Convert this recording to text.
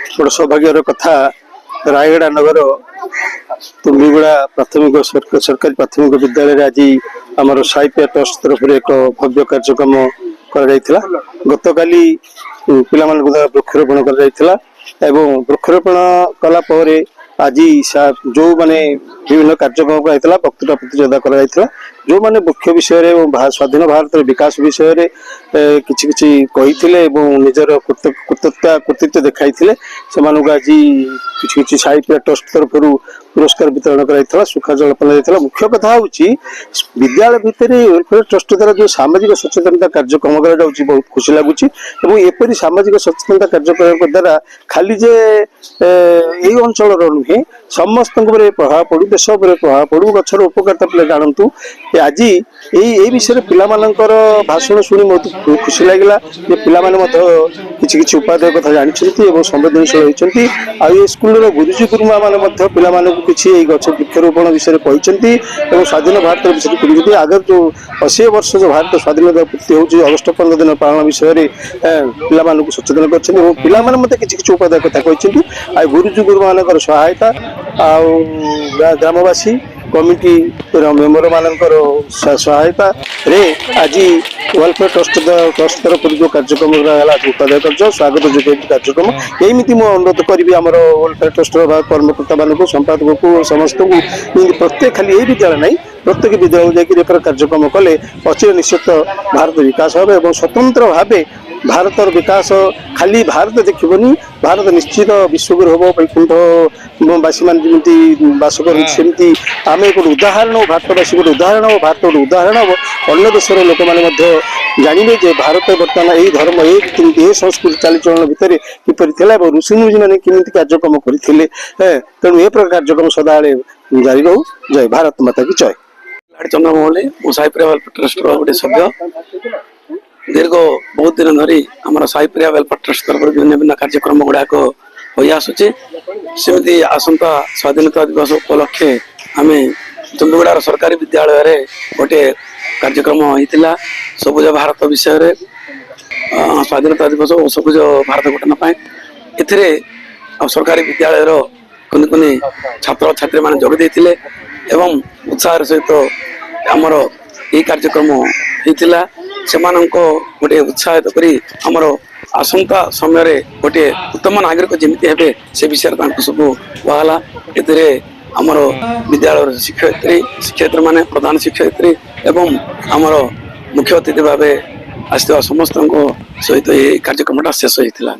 बड़ सौभाग्यर कथा रायगड़ा नगर तुम्बीगुड़ा प्राथमिक सरकारी प्राथमिक विद्यालय आज आमर साहित्य ट्रस्ट तरफ एक भव्य कार्यक्रम गत काली पिला वृक्षरोपण वृक्षरोपण कला आज जो माने विभिन्न कार्यक्रम वक्तृता प्रतियोगिता कर जो माने मुख्य विषय स्वाधीन भारत विकास विषय किछि निजर कृतित्व देखाई से आज किछि साहित्य ट्रस्ट तरफ पुरस्कार वितरण कर सुखा जलपान मुख्य कथा हूँ विद्यालय भितर वेलफेयर ट्रस्ट द्वारा जो सामाजिक सचेतनता कार्यक्रम कर बहुत खुशी लगुच एपरी सामाजिक सचेतनता कार्यक्रम द्वारा खाली जे यही अंचल नुहे समस्त प्रभाव पड़ू देश प्रभाव पड़ू गचर उपकारिता पे जानतु आज यही विषय पिला भाषण शुणी बहुत खुशी लगे पिछले उपाध्याय कथा जानते संवेदनशील होती आई स्कूल गुरुजी गुरुमा मैंने पिला किसी गच वृक्षरोपण विषय कहते स्वाधीन भारत विषय कहते आगे जो 80 वर्ष जो भारत स्वाधीनता पूर्ति होगी अगस्ट 15 दिन पालन विषय पिला सचेतन कर किसी उपाध्याय कथा कहते गुरुजी गुरुमा मान सहायता ग्रामवासी कमिटी मेम्बर मान सहायता रे आज वेलफेयर ट्रस्ट तरफ जो कार्यक्रम उपाध्याय कर स्वागत जो कार्यक्रम यही मुझे अनुरोध करी आम वेलफेयर ट्रस्ट कर्मकर्ता मान संपादक को समस्त को प्रत्येक खाली यही विद्यालय नहीं प्रत्येक विद्यालय जाकर कार्यक्रम कले पचे निश्चित भारत विकास हो और स्वतंत्र भाव भारत विकास खाली भारत देखनी भारत निश्चित विश्वगुरु हम वैकुंठवासी मान बास करमती आम एक उदाहरण भारतवासी गोटे उदाहरण हम भारत गोटे उदाहरण हम अन्य देशर लोक मैंने जानवे जे भारत बर्तमान यही धर्म ये संस्कृति चालीचलन भितर किपर ऋषि मुनि मैंने केमी कार्यक्रम करते तेणु ये प्रकार कार्यक्रम सदा जारी रहू। जय भारत माता की जय। चंद्रमोहन मो साहिप्रिया वेलफेयर ट्रस्ट गोटे सभ्य दीर्घ बहुत दिन धरी आम साहिप्रिया वेलफेयर ट्रस्ट तरफ भिन्न भिन्न कार्यक्रम गुड़ाक हो आसूची सेमती आसंता स्वाधीनता दिवस उपलक्षे आम तुम्बुगुड़ार सरकारी विद्यालय गोटे कार्यक्रम होता सबुज भारत विषय स्वाधीनता दिवस और सबुज भारत गठन ए सरकारी विद्यालय कुनि कुनि छात्र छात्री मान जोग देते एवं उत्साह सहित आमर ये कार्यक्रम होता से गोटे उत्साहित करी आमर आसंता समय गोटे उत्तम नागरिक जमीती हे से विषय सब कहला ए आमर विद्यालय शिक्षयित्री शिक्षयित्री माने प्रधान शिक्षयित्री एवं आमर मुख्य अतिथि भाव आसता समस्त सहित ये कार्यक्रमटा शेष होता।